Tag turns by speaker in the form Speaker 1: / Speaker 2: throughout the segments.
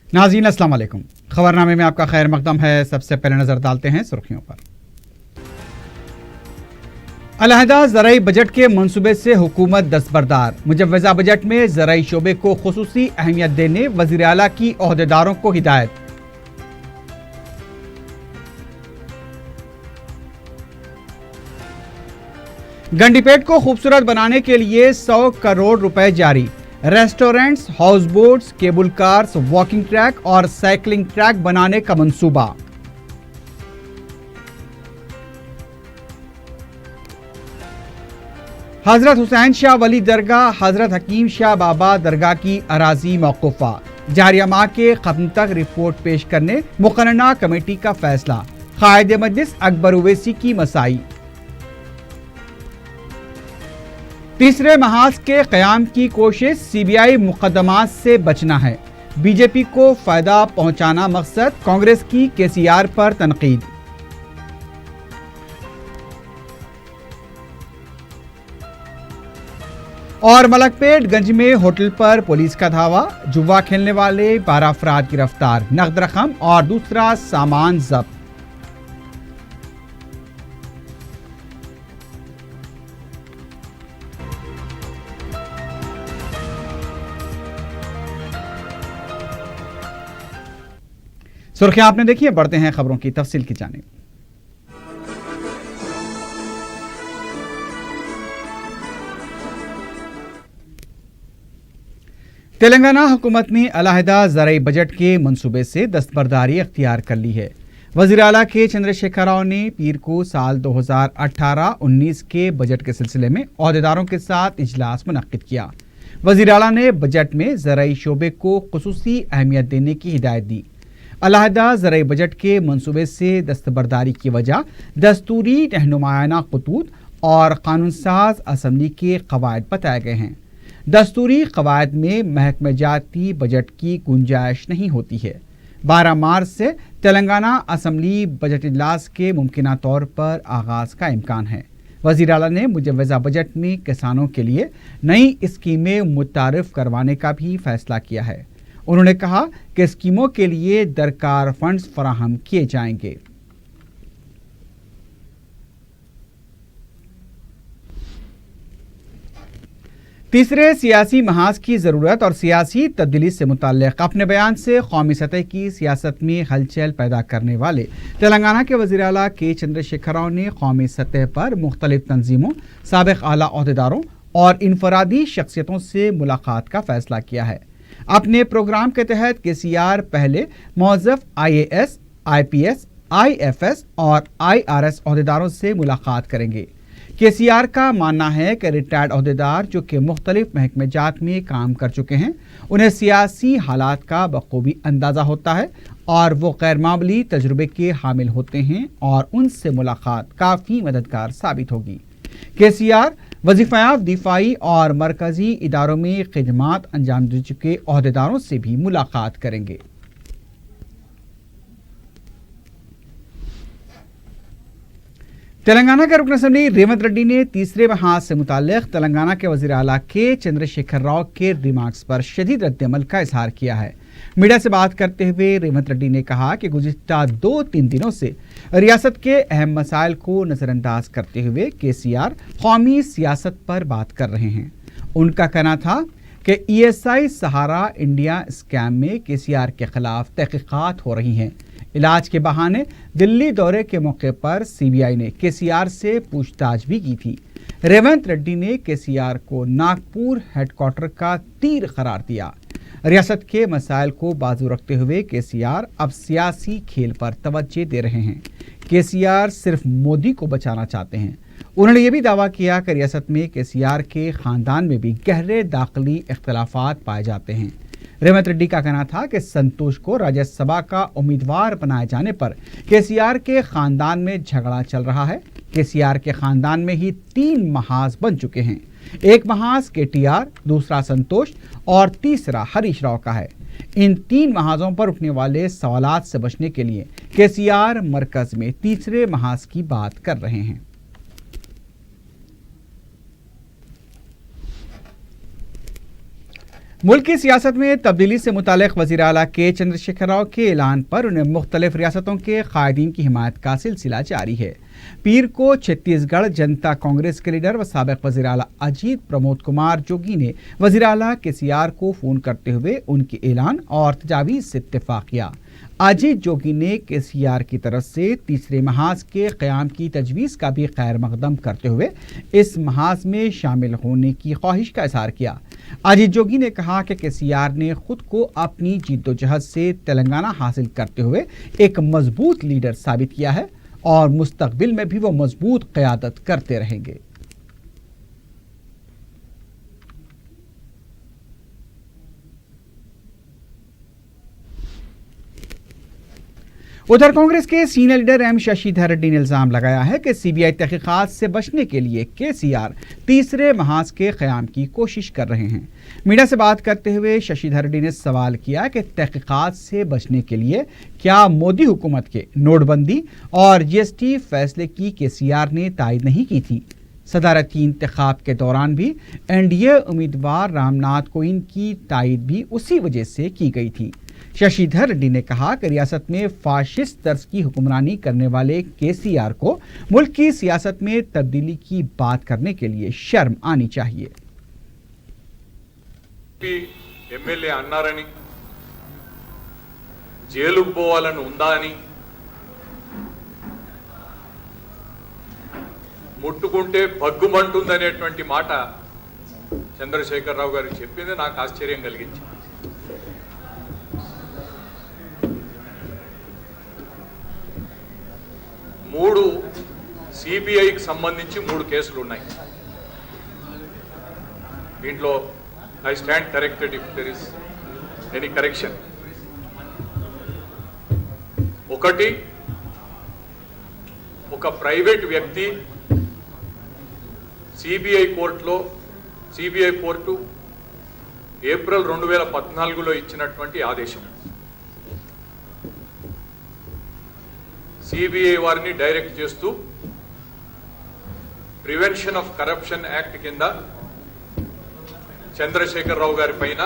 Speaker 1: नाज़रीन अस्सलाम वालेकुम। खबरनामे में आपका खैर मकदम है। सबसे पहले नजर डालते हैं सुर्खियों पर। अलहदा ज़राई बजट के मंसूबे से हुकूमत दस्तबरदार। मुजव्वज़ा बजट में ज़राई शोबे को खुसूसी अहमियत देने वज़ीर आला की ओहदेदारों को हिदायत। गंडीपेट को खूबसूरत बनाने के लिए 100 करोड़ रुपए जारी। Restaurants, house boats, cable cars, walking track और साइकिलिंग ट्रैक बनाने का मंसूबा। हजरत हुसैन शाह वली दरगाह, हजरत हकीम शाह बाबा दरगाह की अराजी मौकूफा। जारिया माह के खत्म तक रिपोर्ट पेश करने मुकर्ररा कमेटी का फैसला। कायद मजलिस अकबर ओवैसी की मसाई। तीसरे महाज के क़याम की कोशिश, सीबीआई मुकदमात से बचना है। बीजेपी को फायदा पहुंचाना मकसद, कांग्रेस की केसीआर पर तनकीद। और मलकपेट गंज में होटल पर पुलिस का धावा। जुआ खेलने वाले 12 अफराद गिरफ्तार, नकद रकम और दूसरा सामान जब्त। सुर्खियां आपने देखी है, बढ़ते हैं खबरों की तफसील की जानिब। तेलंगाना हुकूमत ने अलहदा ज़राई बजट के मंसूबे से दस्तबरदारी अख्तियार कर ली है। वज़ीर आला के चंद्रशेखर राव ने पीर को साल 2018-19 के बजट के सिलसिले में ओहदेदारों के साथ इजलास मुनक्किद किया। वज़ीर आला ने बजट में ज़राई शोबे को खुसूसी अहमियत देने की हिदायत दी। अलहदा ज़राई बजट के मंसूबे से दस्तबरदारी की वजह दस्तूरी रहनुमायाना खतूत और कानून साज असम्बली के कवायद बताए गए हैं। दस्तूरी कवायद में महकमे जाती बजट की गुंजाइश नहीं होती है। 12 मार्च से तेलंगाना असम्बली बजट इजलास के मुमकिना तौर पर आगाज का इम्कान है। वज़ीर आला ने मुजव्वज़ा बजट में किसानों के लिए नई स्कीमें मुतारिफ करवाने का भी फैसला किया है। उन्होंने कहा कि स्कीमों के लिए दरकार फंड्स फराहम किए जाएंगे। तीसरे सियासी महाज की ज़रूरत और सियासी तब्दीली से मुताल्लिक़ अपने बयान से कौमी सतह की सियासत में हलचल पैदा करने वाले तेलंगाना के वज़ीर आला के चंद्रशेखर राव ने कौमी सतह पर मुख्तलिफ तंजीमों, साबिक़ आला ओहदेदारों और इनफरादी शख्सियतों से मुलाकात का फैसला किया है। अपने प्रोग्राम के तहत केसीआर पहले मौज़फ़ IAS, IPS, IFS और IRS ओहदेदारों से मुलाकात करेंगे। केसीआर का मानना है कि रिटायर्ड ओहदेदार जो कि मुख्तलिफ महकमे जात में काम कर चुके हैं, उन्हें सियासी हालात का बखूबी अंदाज़ा होता है और वो गैर मामूली तजुर्बे के हामिल होते हैं और उनसे मुलाकात काफ़ी मददगार साबित होगी। केसीआर वजीफ़ायाब दिफाई और मरकजी इदारों में खिदमात अंजाम दे चुके ओहदेदारों से भी मुलाकात करेंगे। तेलंगाना के रुकन असम्बली रेवंत रेड्डी ने तीसरे महाज से मुताल्लिक़ तेलंगाना के वज़ीर आला के चंद्रशेखर राव के रिमार्क्स पर शदीद रद्द-ए-अमल का इजहार किया है। मीडिया से बात करते हुए रेवंत रेड्डी ने कहा कि गुज़िश्ता 2-3 दिनों से रियासत के अहम मसाइल को नज़रअंदाज करते हुए केसीआर कौमी सियासत पर बात कर रहे हैं। उनका कहना था कि ESI सहारा इंडिया स्कैम में केसीआर के खिलाफ तहकीकात हो रही हैं। इलाज के बहाने दिल्ली दौरे के मौके पर सीबीआई ने केसीआर से पूछताछ भी की थी। रेवंत रेड्डी ने केसीआर को नागपुर हेडक्वार्टर का तीर करार दिया। रियासत के मसाइल को बाजू रखते हुए केसीआर अब सियासी खेल पर तवज्जो दे रहे हैं। केसीआर सिर्फ मोदी को बचाना चाहते हैं। उन्होंने ये भी दावा किया कि रियासत में केसीआर के खानदान में भी गहरे दाखिली इख्तिलाफात पाए जाते हैं। रेवंत रेड्डी का कहना था कि संतोष को राज्यसभा का उम्मीदवार बनाए जाने पर केसीआर के खानदान में झगड़ा चल रहा है। केसीआर के खानदान में ही 3 महाज बन चुके हैं। एक महाज KTR, दूसरा संतोष और तीसरा हरीश राव का है। इन 3 महाजों पर उठने वाले सवालात से बचने के लिए केसीआर मरकज में तीसरे महाज की बात कर रहे हैं। मुल्क की सियासत में तब्दीली से मुतालिक वज़ीर आला के चंद्रशेखर राव के ऐलान पर उन्हें मुख्तलिफ रियासतों के कायदीन की हिमायत का सिलसिला जारी है। पीर को छत्तीसगढ़ जनता कांग्रेस के लीडर व साबिक वज़ीर आला अजीत प्रमोद कुमार जोगी ने वज़ीर आला केसीआर को फ़ोन करते हुए उनके ऐलान और तजावीज़ से इत्तेफाक किया। अजीत जोगी ने केसीआर की तरफ से तीसरे महाज के क़याम की तजवीज़ का भी खैर मकदम करते हुए इस महाज में शामिल होने की ख्वाहिश का इज़हार किया। अजीत जोगी ने कहा कि केसीआर ने खुद को अपनी जिद्दोजहद से तेलंगाना हासिल करते हुए एक मजबूत लीडर साबित किया है और मुस्तकबिल में भी वो मजबूत क़यादत करते रहेंगे। उधर कांग्रेस के senior leader M Shashidhar Reddy ने इल्जाम लगाया है कि सीबीआई तहकीकात से बचने के लिए केसीआर तीसरे महाज के क़याम की कोशिश कर रहे हैं। मीडिया से बात करते हुए शशिधर रेड्डी ने सवाल किया कि तहकीकात से बचने के लिए क्या मोदी हुकूमत के नोटबंदी और जीएसटी फैसले की केसीआर ने तायद नहीं की थी। सदारती इंतखाब के दौरान भी एनडीए उम्मीदवार रामनाथ कोविंद की तायद भी उसी वजह से की गई थी। शशिधर रेड्डी ने कहा कि रियासत में फाशिस्ट तर्ज की हुक्मरानी करने वाले केसीआर को मुल्क की सियासत में तब्दीली की बात करने के लिए शर्म आनी चाहिए।
Speaker 2: ఎమ్మెల్యే అన్నారని జైలుకు పోవాలని ఉందా అని ముట్టుకుంటే భగ్గుమంటుందనేటువంటి మాట చంద్రశేఖరరావు గారికి చెప్పింది నాకు ఆశ్చర్యం కలిగించింది। మూడు సిబిఐకి సంబంధించి 3 కేసులు ఉన్నాయి। దీంట్లో I stand corrected if there is any correction. ఒకటి ఒక ప్రైవేట్ వ్యక్తి సిబిఐ కోర్టు ఏప్రిల్ 2014లో ఇచ్చినటువంటి ఆదేశం సిబిఐ వారిని డైరెక్ట్ చేస్తూ ప్రివెన్షన్ ఆఫ్ కరప్షన్ యాక్ట్ కింద చంద్రశేఖరరావు గారి పైన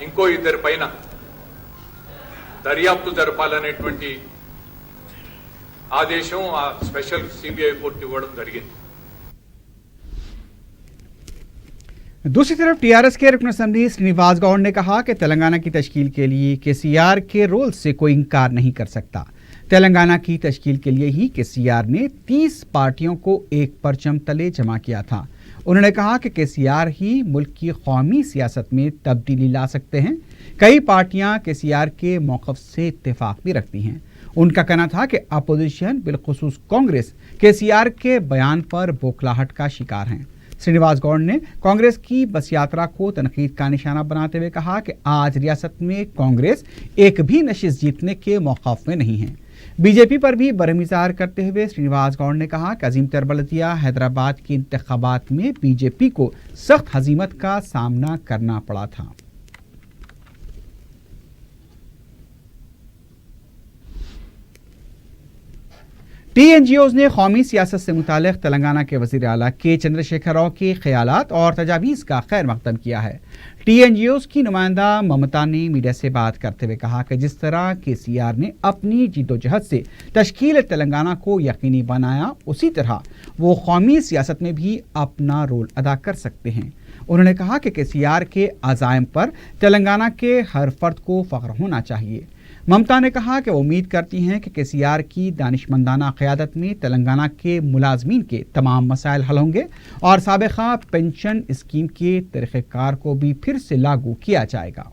Speaker 2: ఇంకో ఇద్దరి పైన దర్యాప్తు జరపాలనేటువంటి ఆదేశం ఆ స్పెషల్ సిబిఐ కోర్టు ఇవ్వడం జరిగింది।
Speaker 1: दूसरी तरफ टीआरएस के रुकन असेंबली श्रीनिवास गौड़ ने कहा कि तेलंगाना की तश्कील के लिए केसीआर के रोल से कोई इंकार नहीं कर सकता। तेलंगाना की तश्कील के लिए ही केसीआर ने 30 पार्टियों को एक परचम तले जमा किया था। उन्होंने कहा कि केसीआर ही मुल्क की कौमी सियासत में तब्दीली ला सकते हैं। कई पार्टियां केसीआर के मौक़िफ़ से इत्तेफाक भी रखती हैं। उनका कहना था कि अपोजिशन बिलखुसूस कांग्रेस केसीआर के बयान पर बौखलाहट का शिकार हैं। श्रीनिवास गौड़ ने कांग्रेस की बस यात्रा को तनकीद का निशाना बनाते हुए कहा कि आज रियासत में कांग्रेस एक भी नशिस्त जीतने के मौक़िफ़ में नहीं है। बीजेपी पर भी बरहम इज़हार करते हुए श्रीनिवास गौड़ ने कहा कि अजीम तर बलदिया हैदराबाद के इंतखाबात में बीजेपी को सख्त हजीमत का सामना करना पड़ा था। टीएनजीओज ने कौमी सियासत से मुतालिक तेलंगाना के वज़ीर आला के चंद्रशेखर राव के ख्यालात और तजावीज़ का खैर मकदम किया है। टीएनजीओज की नुमाइंदा ममता ने मीडिया से बात करते हुए कहा कि जिस तरह केसीआर ने अपनी जिद्दोजहद से तश्कील तेलंगाना को यकीनी बनाया, उसी तरह वो कौमी सियासत में भी अपना रोल अदा कर सकते हैं। उन्होंने कहा कि केसीआर के अज़ाइम पर तेलंगाना के हर फर्द को फ़ख्र होना चाहिए। ममता ने कहा कि वो उम्मीद करती हैं कि केसीआर की दानिशमंदाना क़यादत में तेलंगाना के मुलाजमीन के तमाम मसाइल हल होंगे और साबिक़ा पेंशन स्कीम के तरीक़ेकार को भी फिर से लागू किया जाएगा।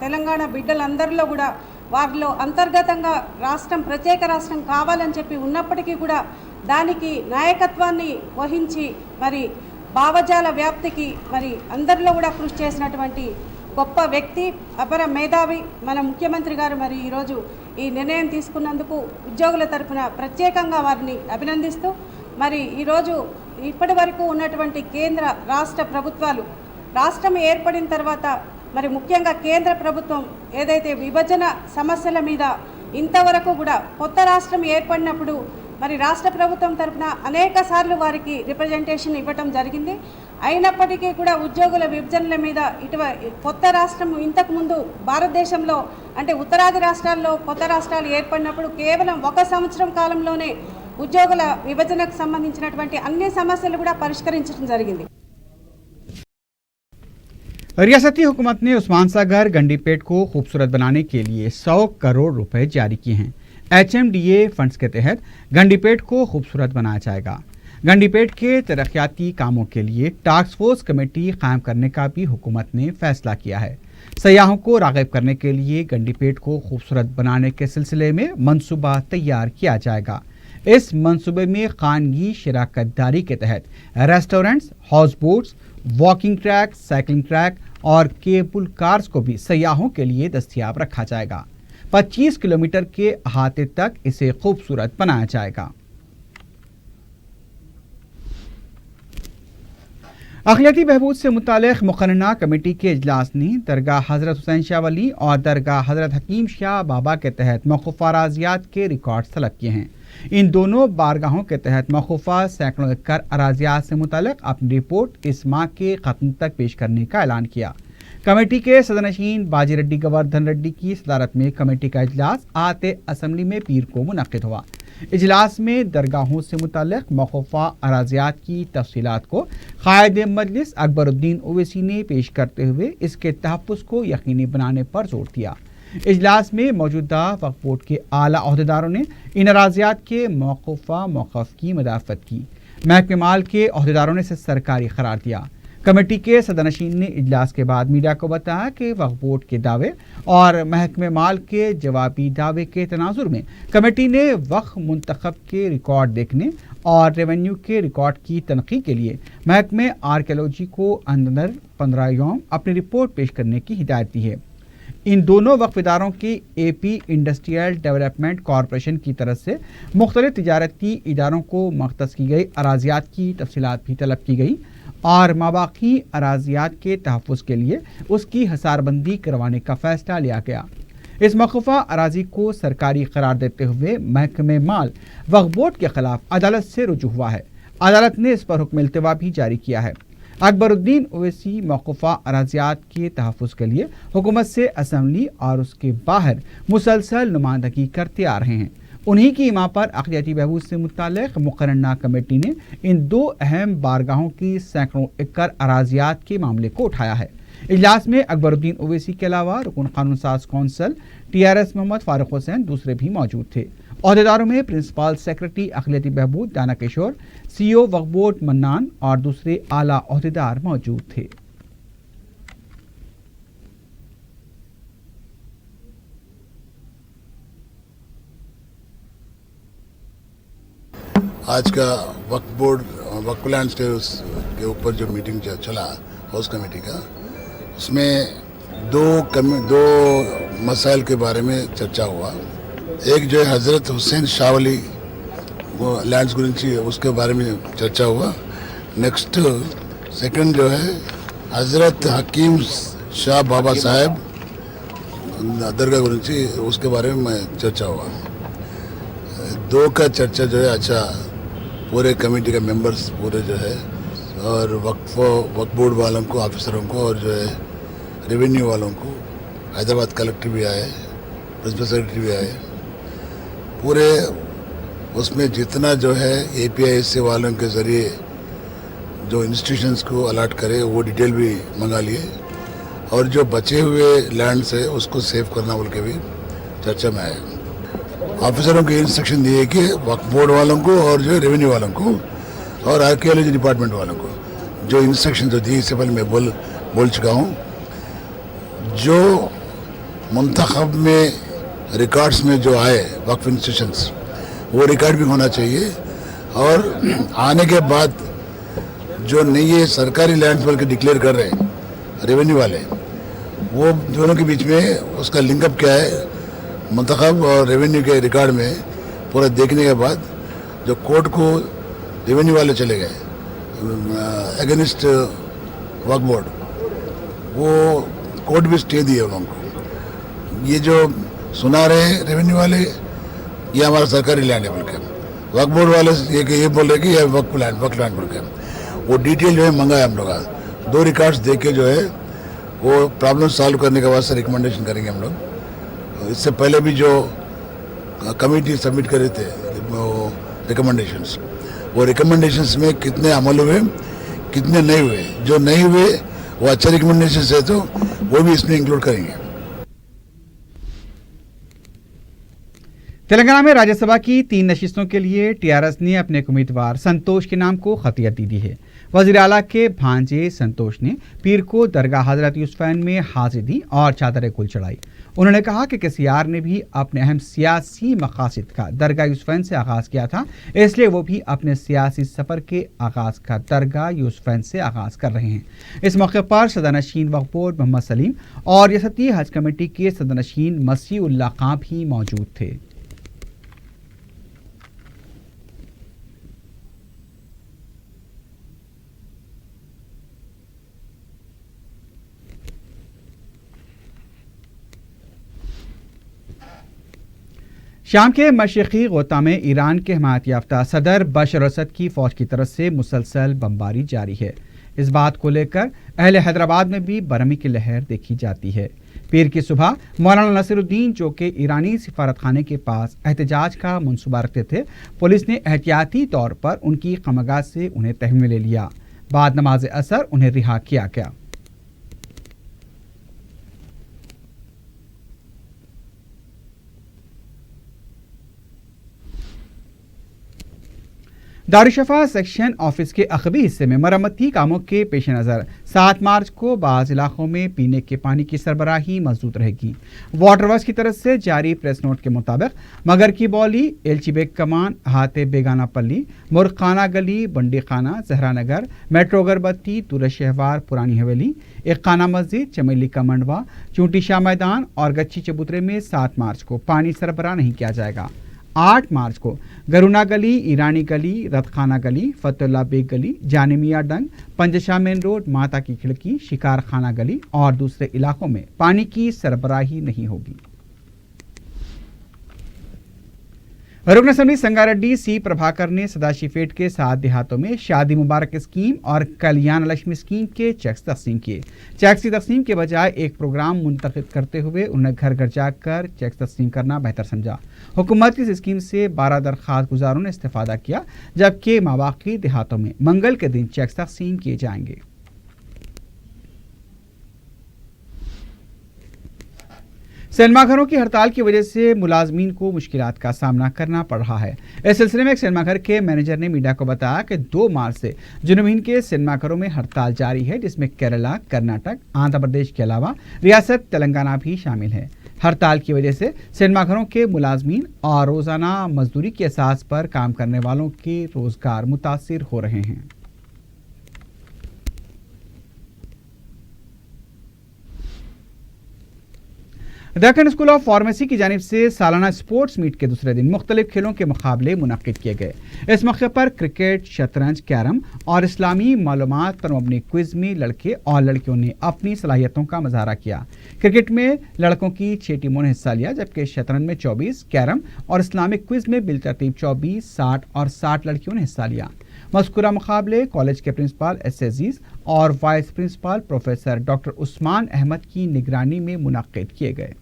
Speaker 3: తెలంగాణ బిడ్డలందరిలో కూడా వారిలో అంతర్గతంగా రాష్ట్రం ప్రత్యేక రాష్ట్రం కావాలని చెప్పి ఉన్నప్పటికీ కూడా దానికి నాయకత్వాన్ని వహించి మరి భావజాల వ్యాప్తికి మరి అందరిలో కూడా కృషి చేసినటువంటి గొప్ప వ్యక్తి, అపర మేధావి మన ముఖ్యమంత్రి గారు మరి ఈరోజు ఈ నిర్ణయం తీసుకున్నందుకు ఉద్యోగుల తరఫున ప్రత్యేకంగా వారిని అభినందిస్తూ మరి ఈరోజు ఇప్పటి వరకు ఉన్నటువంటి కేంద్ర రాష్ట్ర ప్రభుత్వాలు రాష్ట్రం ఏర్పడిన తర్వాత మరి ముఖ్యంగా కేంద్ర ప్రభుత్వం ఏదైతే విభజన సమస్యల మీద ఇంతవరకు కూడా కొత్త రాష్ట్రం ఏర్పడినప్పుడు మరి రాష్ట్ర ప్రభుత్వం తరఫున అనేక సార్లు వారికి రిప్రజెంటేషన్ ఇవ్వటం జరిగింది। అయినప్పటికీ కూడా ఉద్యోగుల విభజనల మీద కొత్త రాష్ట్రం ఇంతకుముందు భారతదేశంలో అంటే ఉత్తరాది రాష్ట్రాల్లో కొత్త రాష్ట్రాలు ఏర్పడినప్పుడు కేవలం 1 సంవత్సరం కాలంలోనే ఉద్యోగుల విభజనకు సంబంధించినటువంటి అన్ని సమస్యలు కూడా పరిష్కరించడం జరిగింది.
Speaker 1: रियासती हुकूमत ने उस्मान सागर गंडीपेट को खूबसूरत बनाने के लिए 100 करोड़ रुपए जारी किए हैं। HMDA फंड्स के तहत गंडीपेट को खूबसूरत बनाया जाएगा। गंडीपेट के तरक्याती कामों के लिए टास्क फोर्स कमेटी कायम करने का भी हुकूमत ने फैसला किया है। सयाहों को राग़िब करने के लिए गंडीपेट को खूबसूरत बनाने के सिलसिले में मंसूबा तैयार किया जाएगा। इस मंसूबे में खानगी शराकतदारी के तहत restaurants, house boats, walking track, cycling track और केबल कार्स को भी सयाहों के लिए दस्तयाब रखा जाएगा। 25 किलोमीटर के अहाते तक इसे खूबसूरत बनाया जाएगा। अक़लियती बहबूद से मुताल्लिक़ मुक़र्रना कमेटी के इजलास ने दरगाह हज़रत हुसैन शाह वली और दरगाह हज़रत हकीम शाह बाबा के तहत मौक़ूफ़ा अराज़ियात के रिकॉर्ड तलब किए हैं। इन दोनों बारगाहों के तहत मौक़ूफ़ा सैकड़ों एकड़ अराज़ियात से मुताल्लिक़ अपनी रिपोर्ट इस माह के ख़त्म तक पेश करने का ऐलान किया। कमेटी के सदरनशीन बाजी रेड्डी गोवर्धन रेड्डी की सदारत में कमेटी का इजलास आते असम्बली में पीर को मुनक़्क़िद हुआ। इजलास में दरगाहों से मुताल्लिक़ मौक़ूफ़ा अराज़ियात की तफ़सीलात को क़ायद मजलिस अकबरुद्दीन ओवैसी ने पेश करते हुए इसके तहफ़्फ़ुज़ को यकीनी बनाने पर जोर दिया। इजलास में मौजूदा वक्फ बोर्ड के आला अहदेदारों ने इन अराज़ियात के मौक़ूफ़ा मौक़फ़ की मदाफ़त की। महकमे माल के अहदेदारों ने इसे सरकारी करार दिया। कमेटी के सदरनशीन ने इजलास के बाद मीडिया को बताया कि वक्फ बोर्ड के दावे और महकमे माल के जवाबी दावे के तनाजुर में कमेटी ने वक्फ मुंतखब के रिकॉर्ड देखने और रेवेन्यू के रिकॉर्ड की तनक़ीद के लिए महकमे आर्कियोलॉजी को अंदर 15 यौम अपनी रिपोर्ट पेश करने की हिदायत दी है। इन दोनों वक्फ इदारों की AP इंडस्ट्रियल डेवलपमेंट कॉरपोरेशन की तरफ से मुख्तलिफ तिजारती इदारों को मख्तस की गई अराज़ियात की तफसीलात भी तलब की गई और माबाकी अराज़ियात के तहफ़्फ़ुज़ के लिए उसकी हसारबंदी करवाने का फ़ैसला लिया गया। इस मौक़ूफ़ा अराज़ी को सरकारी करार देते हुए महकमे माल वक्फ बोर्ड के ख़िलाफ़ अदालत से रुजू हुआ है। अदालत ने इस पर हुक्म इल्तिवा भी जारी किया है। अकबरुद्दीन ओवैसी मौक़ूफ़ा अराज़ियात के तहफ़्फ़ुज़ के लिए हुकूमत से असम्बली और उसके बाहर मुसलसल नुमाइंदगी करते आ रहे हैं। उन्हीं की इमाम पर अक़लियती बहबूद से मुताल्लिक़ मुक़र्रना कमेटी ने इन 2 अहम बारगाहों की सैकड़ों एकड़ अराज़ियात के मामले को उठाया है। इजलास में अकबरुद्दीन ओवैसी के अलावा रुकन क़ानून साज़ कौंसल TRS मोहम्मद फ़ारूक हुसैन दूसरे भी मौजूद थे। अहदेदारों में प्रिंसिपल सेक्रेटरी अक़लियती बहबूद दाना किशोर, CO वक्फ बोर्ड मन्नान और दूसरे आला अहदेदार मौजूद थे।
Speaker 4: आज का वक्फ बोर्ड वक्फ लैंड स्टेज के ऊपर जो मीटिंग चला हाउस कमेटी का, उसमें दो मसाइल के बारे में चर्चा हुआ। एक जो है हज़रत हुसैन शाह वली वो लैंड्स गुరించి उसके बारे में चर्चा हुआ। नेक्स्ट सेकंड जो है हज़रत हकीम शाह बाबा साहब दरगाह गुరించి उसके बारे में चर्चा हुआ। 2 का चर्चा जो है अच्छा पूरे कमेटी के मेंबर्स पूरे जो है और वक्फ बोर्ड वालों को, ऑफिसरों को और जो है रेवेन्यू वालों को, हैदराबाद कलेक्टर भी आए, प्रिंसिपल सेक्रेटरी भी आए, पूरे उसमें जितना जो है APISC वालों के ज़रिए जो इंस्टीट्यूशंस को अलॉट करे वो डिटेल भी मंगा लिए और जो बचे हुए लैंड्स है उसको सेव करना बोल के भी चर्चा में आया। ऑफिसरों को इंस्ट्रक्शन दिए कि वक्फ बोर्ड वालों को और जो रेवेन्यू वालों को और आर्कियोलॉजी डिपार्टमेंट वालों को जो इंस्ट्रक्शन जो दी इससे पहले मैं बोल चुका हूँ, जो मुंतखब में रिकॉर्ड्स में जो आए वक्फ इंस्टीट्यूशंस वो रिकॉर्ड भी होना चाहिए और आने के बाद जो नहीं ये सरकारी लैंड्स बोल के डिक्लेयर कर रहे हैं रेवेन्यू वाले, वो दोनों के बीच में उसका लिंकअप क्या है मुंतखब और रेवेन्यू के रिकॉर्ड में पूरा देखने के बाद जो कोर्ट को रेवेन्यू वाले चले गए अगेंस्ट वक्फ बोर्ड, वो कोर्ट भी स्टे दिए उन लोगों को। ये जो सुना रहे हैं रेवेन्यू वाले ये हमारा सरकारी लैंड है बोल के, वक्फ बोर्ड वाले ये बोल रहे कि ये वक्फ लैंड बोल के, वो डिटेल जो है मंगाया हम लोग। 2 रिकॉर्ड्स दे के जो है वो प्रॉब्लम सॉल्व करने के वास्ते रिकमेंडेशन करेंगे हम लोग। इससे पहले भी जो कमेटी सबमिट करे थे रिकमेंडेशंस, वो रिकमेंडेशंस में कितने अमल हुए, कितने नहीं हुए, जो नहीं हुए वो अच्छे रिकमेंडेशंस है तो वो भी इसमें इंक्लूड करेंगे।
Speaker 1: तेलंगाना में राज्यसभा की 3 नशिस्तों के लिए टीआरएस ने अपने एक उम्मीदवार संतोष के नाम को खतियत दी है। वजीर आला के भांजे संतोष ने पीर को दरगाह हजरत यूसुफैन में हाजिरी दी और चादर कुल चढ़ाई। उन्होंने कहा कि केसीआर ने भी अपने अहम सियासी मकासद का दरगाह यूसुफैन से आगाज किया था, इसलिए वो भी अपने सियासी सफर के आगाज का दरगाह यूसुफैन से आगाज कर रहे हैं। इस मौके पर सदरनशीन वक्फ बोर्ड मोहम्मद सलीम और रियासती हज कमेटी के सदरनशीन मसीह उल्लाह खां भी मौजूद थे। शाम के मशरक़ी गौता में ईरान के हिमायत याफ्ता सदर बशर असद की फौज की तरफ से मुसलसल बमबारी जारी है। इस बात को लेकर अहले हैदराबाद में भी बरहमी की लहर देखी जाती है। पीर की सुबह मौलाना नसीरुद्दीन जो कि ईरानी सिफारतखाने के पास एहतजाज का मंसूबा रखते थे, पुलिस ने एहतियाती तौर पर उनकी कमगाह से उन्हें तहवील में ले लिया। बाद नमाज असर उन्हें रिहा किया गया। दारुशफा सेक्शन ऑफिस के अखबी हिस्से में मरम्मती कामों के पेश नज़र 7 मार्च को बाज़ इलाकों में पीने के पानी की सरबराही मजबूत रहेगी। वाटर वर्क्स की तरफ से जारी प्रेस नोट के मुताबिक मगर की बौली, एलचीबेग कमान, हाथे बेगाना पल्ली, मुर्खाना गली, बंडी खाना, जहरा नगर, मेट्रो अगरबत्ती, तुरश शहवार, पुरानी हवेली, एक खाना मस्जिद, चमेली का मंडवा, चूंटी शाह मैदान और गच्ची चबूतरे में 7 मार्च को पानी सरबराह नहीं किया जाएगा। 8 मार्च को गरुना गली, ईरानी गली, रतखाना गली, फतुल्ला बेग गली, जानिमिया डंग, पंजशाह मेन रोड, माता की खिड़की, शिकार खाना गली और दूसरे इलाकों में पानी की सरबराही नहीं होगी। रुकन असम्बली संगारेड्डी सी प्रभाकर ने सदाशिवपेट के 7 देहातों में शादी मुबारक स्कीम और कल्याण लक्ष्मी स्कीम के चेक्स तकसीम किए। चेक्स की तकसीम के बजाय एक प्रोग्राम मुंतखब करते हुए उन्हें घर घर जाकर चेक्स तकसीम करना बेहतर समझा। हुकूमत की इस स्कीम से 12 दरख्वास्त गुजारों ने इस्तेफादा किया, जबकि मावाकी देहातों में मंगल के दिन चेक्स तकसीम किए जाएंगे। सिनेमाघरों की हड़ताल की वजह से मुलाजमीन को मुश्किलात का सामना करना पड़ रहा है। इस सिलसिले में एक सिनेमाघर के मैनेजर ने मीडिया को बताया कि 2 मार्च से जुनूबीन के सिनेमाघरों में हड़ताल जारी है, जिसमें केरला, कर्नाटक, आंध्र प्रदेश के अलावा रियासत तेलंगाना भी शामिल है। हड़ताल की वजह से सिनेमाघरों के मुलाजमीन और रोजाना मजदूरी के असास पर काम करने वालों के रोजगार मुतासिर हो रहे हैं। दक्कन स्कूल ऑफ फार्मेसी की जानिब से सालाना स्पोर्ट्स मीट के दूसरे दिन मुख्तलिफ खेलों के मुकाबले मुनक्किद किए गए। इस मौके पर क्रिकेट, शतरंज, कैरम और इस्लामी मालूमात पर मबनी क्विज में लड़के और लड़कियों ने अपनी सलाहियतों का मुजाहरा किया। क्रिकेट में लड़कों की 6 टीमों ने हिस्सा लिया, जबकि शतरंज में 24, कैरम और इस्लामिक क्विज में बिलतरतीब 24, 60 और 60 लड़कियों ने हिस्सा लिया। मज़कूरा मुकाबले कॉलेज के प्रिंसिपल एस अजीज और vice principal professor doctor Usman Ahmad की निगरानी में मुनक्किद किए गए।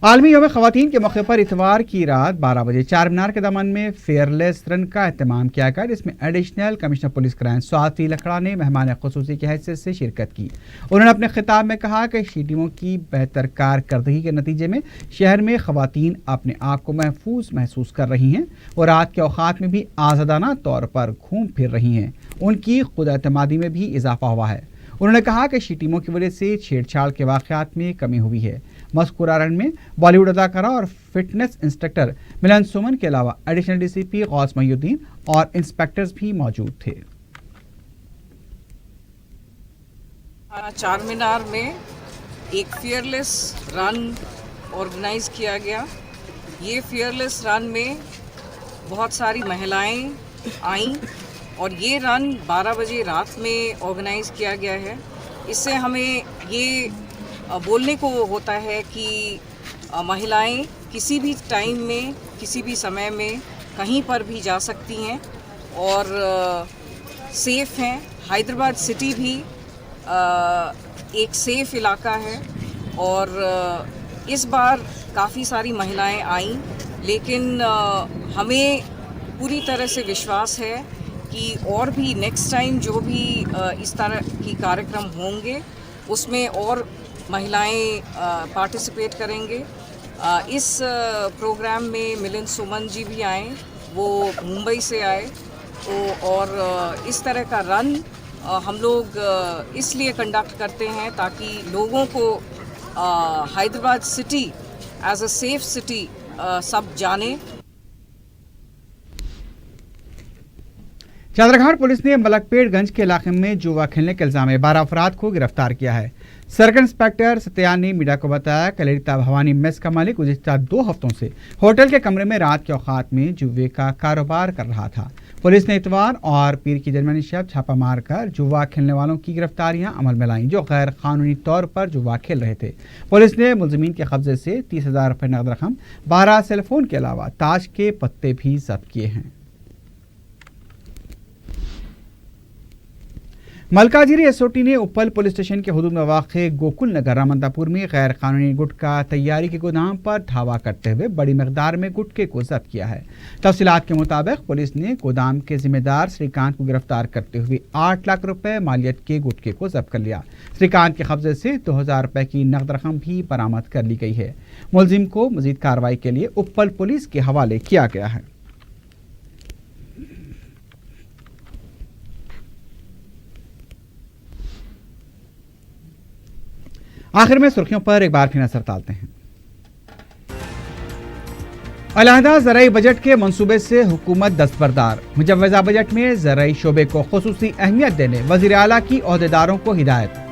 Speaker 1: आलमी यौम ख़वातीन के मौके पर इतवार की रात 12 बजे चार मीनार के दामन में फेयरलेस रन का एहतमाम किया गया, जिसमें additional commissioner police crime Swati Lakra ने मेहमान खुसूसी की हैसियत से शिरकत की। उन्होंने अपने खिताब में कहा कि टीमों की बेहतर कारकर्दगी के नतीजे में शहर में ख़वातीन अपने आप को महफूज महसूस कर रही हैं और रात के औकात में भी आज़ादाना तौर पर घूम फिर रही हैं। उनकी खुद एतमादी में भी इजाफा हुआ है। उन्होंने कहा कि टीमों की वजह से छेड़छाड़ के वाक़यात में कमी हुई है। मज़कूरा रन में बॉलीवुड अदाकारा और फिटनेस इंस्ट्रक्टर मिलन सुमन के अलावा एडिशनल डीसीपी गौस महीउद्दीन और इंस्पेक्टर्स भी मौजूद थे।
Speaker 5: चार मीनार में एक फेयरलेस रन ऑर्गेनाइज किया गया। ये फेयरलेस रन में बहुत सारी महिलाएं आईं और ये रन 12 बजे रात में ऑर्गेनाइज किया गया है। इससे हमें ये बोलने को होता है कि महिलाएं किसी भी टाइम में, किसी भी समय में, कहीं पर भी जा सकती हैं और सेफ़ हैं। हैदराबाद सिटी भी एक सेफ़ इलाका है और इस बार काफ़ी सारी महिलाएं आईं, लेकिन हमें पूरी तरह से विश्वास है कि और भी नेक्स्ट टाइम जो भी इस तरह की कार्यक्रम होंगे उसमें और महिलाएं पार्टिसिपेट करेंगे। इस प्रोग्राम में मिलिंद सुमन जी भी आए, वो मुंबई से आए। तो और इस तरह का रन हम लोग इसलिए कंडक्ट करते हैं ताकि लोगों को Hyderabad city as a safe city सब जाने।
Speaker 1: चादरघाट पुलिस ने मलकपेटगंज के इलाके में जुआ खेलने के इल्जाम में 12 अफराद को गिरफ्तार किया है। सर्कल इंस्पेक्टर सत्यान ने मीडिया को बताया कि ललिता भवानी मेस का मालिक गुज़िश्ता 2 हफ्तों से होटल के कमरे में रात के औकात में जुए का कारोबार कर रहा था। पुलिस ने इतवार और पीर की दरमियानी शब छापा मारकर जुआ खेलने वालों की गिरफ्तारियां अमल में लाईं जो गैर कानूनी तौर पर जुआ खेल रहे थे। पुलिस ने मुलजिमीन के कब्जे से 30,000 रुपये नकद रकम, 12 सेलफोन के अलावा ताश के पत्ते भी जब्त किए हैं। मलकाजिरी एसओटी ने उप्पल पुलिस स्टेशन के हुदूद में वाक़े गोकुल नगर रामंदापुर में गैर कानूनी गुटखा तैयारी के गोदाम पर धावा करते हुए बड़ी मकदार में गुटखे को जब्त किया है। तफसीलात के मुताबिक पुलिस ने गोदाम के जिम्मेदार श्रीकांत को गिरफ्तार करते हुए 8 लाख रुपए मालियत के गुटखे को जब्त कर लिया। श्रीकांत के कब्जे से 2,000 रुपए की नकद रकम भी बरामद कर ली गई है। मुलजिम को मजीद कार्रवाई के लिए उप्पल पुलिस के हवाले किया गया है। आखिर में सुर्खियों पर एक बार फिर नजर डालते हैं। अलहदा ज़राई बजट के मंसूबे से हुकूमत दस्तबरदार, मुजव्वज़ा बजट में ज़राई शोबे को खुसूसी अहमियत देने वज़ीर आला की ओहदेदारों को हिदायत।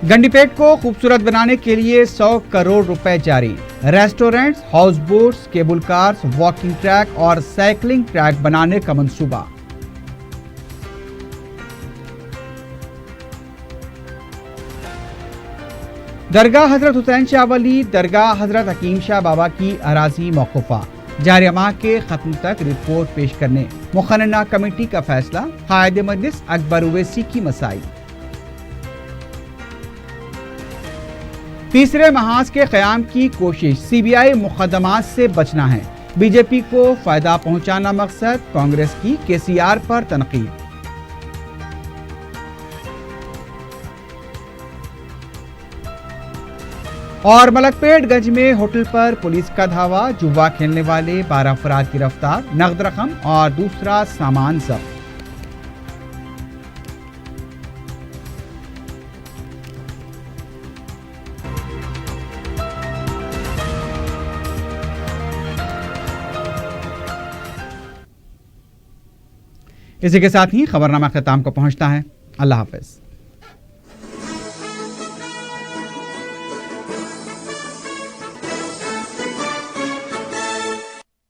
Speaker 1: गंडीपेट को खूबसूरत बनाने के लिए 100 करोड़ रुपए जारी। Restaurants, house boats, cable cars, walking track और साइकिलिंग ट्रैक बनाने का मंसूबा। दरगाह हजरत हुसैन शाह वली, दरगाह हजरत हकीम शाह बाबा की अराजी मौकूफा। जारी माह के खत्म तक रिपोर्ट पेश करने मुखन्ना कमेटी का फैसला। कायद मजलिस अकबर उवैसी की मसाई। तीसरे महाज के क़याम की कोशिश, सीबीआई मुकदमात से बचना है। बीजेपी को फायदा पहुंचाना मकसद, कांग्रेस की केसीआर पर तनकीद। और मलकपेटगंज में होटल पर पुलिस का धावा, जुआ खेलने वाले 12 अफराद गिरफ्तार, नकद रकम और दूसरा सामान जब्त। इसी के साथ ही खबरनामा ख़त्म को पहुंचता है। अल्लाह हाफ़िज़।